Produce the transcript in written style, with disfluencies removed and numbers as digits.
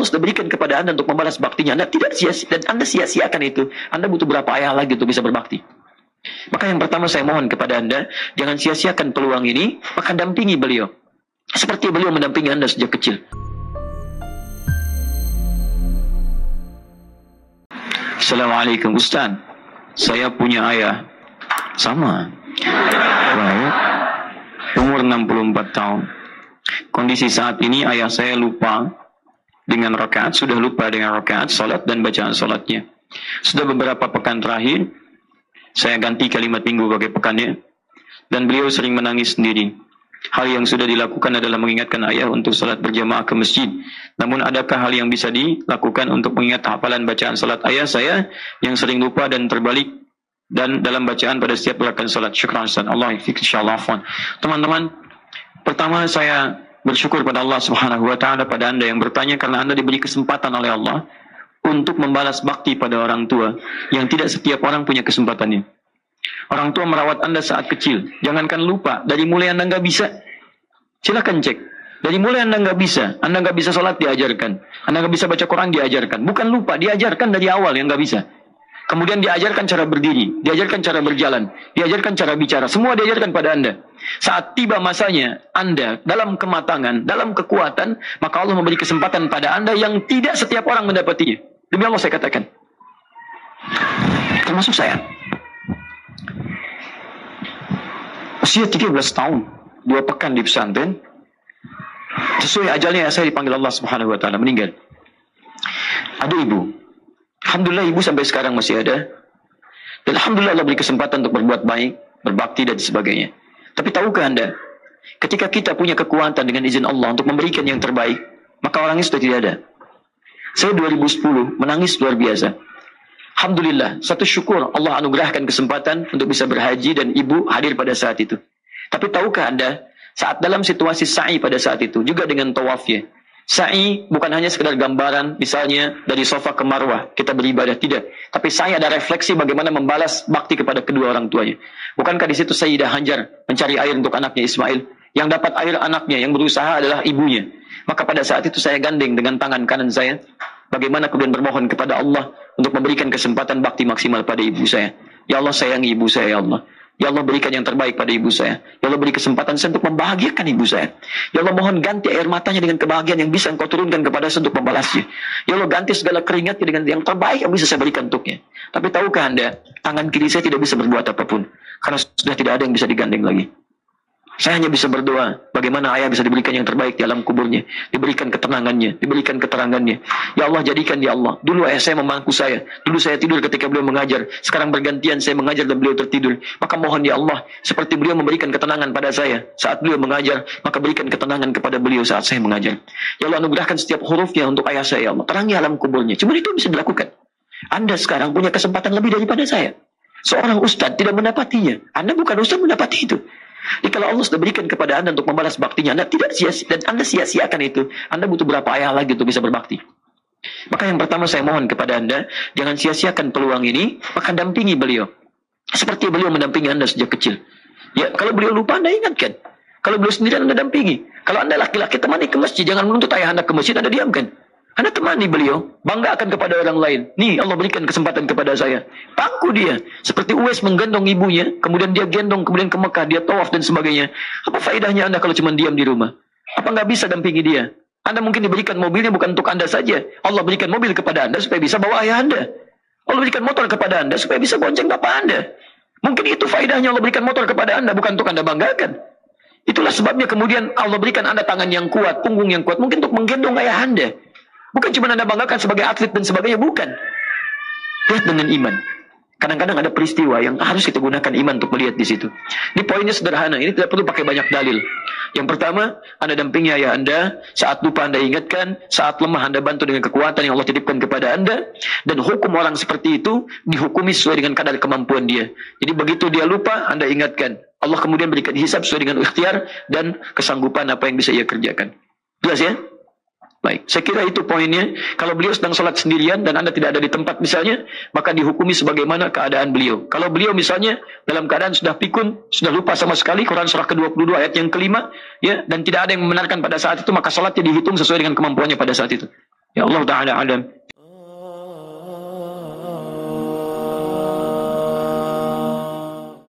Allah sudah berikan kepada Anda untuk membalas baktinya, Anda tidak sia-sia, dan Anda sia-siakan itu, Anda butuh berapa ayah lagi untuk bisa berbakti? Maka yang pertama saya mohon kepada Anda, jangan sia-siakan peluang ini, maka dampingi beliau. Seperti beliau mendampingi Anda sejak kecil. Assalamualaikum Ustaz, saya punya ayah. Sama. Baik. Umur 64 tahun. Kondisi saat ini ayah saya lupa dengan rakaat, sudah lupa dengan rakaat salat dan bacaan salatnya. Sudah beberapa pekan terakhir saya ganti kalimat minggu bagi pekannya, dan beliau sering menangis sendiri. Hal yang sudah dilakukan adalah mengingatkan ayah untuk salat berjamaah ke masjid. Namun adakah hal yang bisa dilakukan untuk mengingat hafalan bacaan salat ayah saya yang sering lupa dan terbalik dan dalam bacaan pada setiap gerakan salat? Syukran Ustaz. Allah yafik insyaallah. Teman-teman, pertama saya bersyukur pada Allah Subhanahu wa taala pada Anda yang bertanya, karena Anda diberi kesempatan oleh Allah untuk membalas bakti pada orang tua yang tidak setiap orang punya kesempatannya. Orang tua merawat Anda saat kecil. Jangankan lupa, dari mulai Anda nggak bisa, silakan cek. Dari mulai Anda nggak bisa sholat diajarkan, Anda nggak bisa baca Quran diajarkan. Bukan lupa, diajarkan dari awal yang nggak bisa. Kemudian diajarkan cara berdiri, diajarkan cara berjalan, diajarkan cara bicara, semua diajarkan pada Anda. Saat tiba masanya Anda dalam kematangan, dalam kekuatan, maka Allah memberi kesempatan pada Anda yang tidak setiap orang mendapatinya. Demi Allah saya katakan, termasuk saya. Usia 13 tahun, 2 pekan di pesantren, sesuai ajalnya saya dipanggil Allah Subhanahu wa taala, meninggal. Ada ibu. Alhamdulillah ibu sampai sekarang masih ada. Dan alhamdulillah Allah beri kesempatan untuk berbuat baik, berbakti dan sebagainya. Tapi tahukah Anda, ketika kita punya kekuatan dengan izin Allah untuk memberikan yang terbaik, maka orangnya sudah tidak ada. Saya 2010 menangis luar biasa. Alhamdulillah, satu syukur Allah anugerahkan kesempatan untuk bisa berhaji dan ibu hadir pada saat itu. Tapi tahukah Anda, saat dalam situasi sa'i pada saat itu, juga dengan tawafnya, sa'i bukan hanya sekedar gambaran, misalnya dari sofa ke marwah, kita beribadah, tidak. Tapi sa'i ada refleksi bagaimana membalas bakti kepada kedua orang tuanya. Bukankah di situ Sayyidah Hajar mencari air untuk anaknya Ismail? Yang dapat air anaknya, yang berusaha adalah ibunya. Maka pada saat itu saya gandeng dengan tangan kanan saya, bagaimana kemudian bermohon kepada Allah untuk memberikan kesempatan bakti maksimal pada ibu saya. Ya Allah, sayangi ibu saya, ya Allah. Ya Allah, berikan yang terbaik pada ibu saya. Ya Allah, beri kesempatan saya untuk membahagiakan ibu saya. Ya Allah, mohon ganti air matanya dengan kebahagiaan yang bisa Engkau turunkan kepada saya untuk membalasnya. Ya Allah, ganti segala keringatnya dengan yang terbaik yang bisa saya berikan untuknya. Tapi tahukah Anda, tangan kiri saya tidak bisa berbuat apapun, karena sudah tidak ada yang bisa digandeng lagi. Saya hanya bisa berdoa, bagaimana ayah bisa diberikan yang terbaik di alam kuburnya, diberikan ketenangannya, diberikan keterangannya. Ya Allah, jadikan ya Allah. Dulu ayah saya memangku saya, dulu saya tidur ketika beliau mengajar, sekarang bergantian saya mengajar dan beliau tertidur. Maka mohon ya Allah, seperti beliau memberikan ketenangan pada saya saat beliau mengajar, maka berikan ketenangan kepada beliau saat saya mengajar. Ya Allah, anugerahkan setiap hurufnya untuk ayah saya, ya Allah. Terangi alam kuburnya. Cuma itu bisa dilakukan. Anda sekarang punya kesempatan lebih daripada saya. Seorang ustadz tidak mendapatinya. Anda bukan ustadz mendapati itu. Jadi kalau Allah sudah berikan kepada Anda untuk membalas baktinya, Anda tidak sia-sia, dan Anda sia-siakan itu, Anda butuh berapa ayah lagi untuk bisa berbakti? Maka yang pertama saya mohon kepada Anda, jangan sia-siakan peluang ini, maka dampingi beliau. Seperti beliau mendampingi Anda sejak kecil. Ya, kalau beliau lupa, Anda ingatkan. Kalau beliau sendiri, Anda dampingi. Kalau Anda laki-laki, temani ke masjid. Jangan menuntut ayah Anda ke masjid, Anda diamkan. Anda temani beliau, banggakan kepada orang lain. Nih, Allah berikan kesempatan kepada saya. Pangku dia. Seperti Uwais menggendong ibunya, kemudian dia gendong, kemudian ke Mekah, dia tawaf dan sebagainya. Apa faedahnya Anda kalau cuma diam di rumah? Apa nggak bisa dampingi dia? Anda mungkin diberikan mobilnya bukan untuk Anda saja. Allah berikan mobil kepada Anda supaya bisa bawa ayah Anda. Allah berikan motor kepada Anda supaya bisa bonceng bapak Anda. Mungkin itu faedahnya Allah berikan motor kepada Anda, bukan untuk Anda banggakan. Itulah sebabnya kemudian Allah berikan Anda tangan yang kuat, punggung yang kuat, mungkin untuk menggendong ayah Anda. Bukan cuma Anda banggakan sebagai atlet dan sebagainya, bukan. Lihat dengan iman. Kadang-kadang ada peristiwa yang harus kita gunakan iman untuk melihat di situ. Ini poinnya sederhana, ini tidak perlu pakai banyak dalil. Yang pertama, Anda dampingi ayah Anda, saat lupa Anda ingatkan, saat lemah Anda bantu dengan kekuatan yang Allah titipkan kepada Anda, dan hukum orang seperti itu dihukumi sesuai dengan kadar kemampuan dia. Jadi begitu dia lupa, Anda ingatkan. Allah kemudian berikan hisab sesuai dengan ikhtiar dan kesanggupan apa yang bisa ia kerjakan. Jelas ya? Baik, saya kira itu poinnya. Kalau beliau sedang sholat sendirian dan Anda tidak ada di tempat misalnya, maka dihukumi sebagaimana keadaan beliau. Kalau beliau misalnya dalam keadaan sudah pikun, sudah lupa sama sekali, Quran surah ke-22 ayat yang kelima, ya, dan tidak ada yang membenarkan pada saat itu, maka sholatnya dihitung sesuai dengan kemampuannya pada saat itu. Ya Allah Ta'ala alam.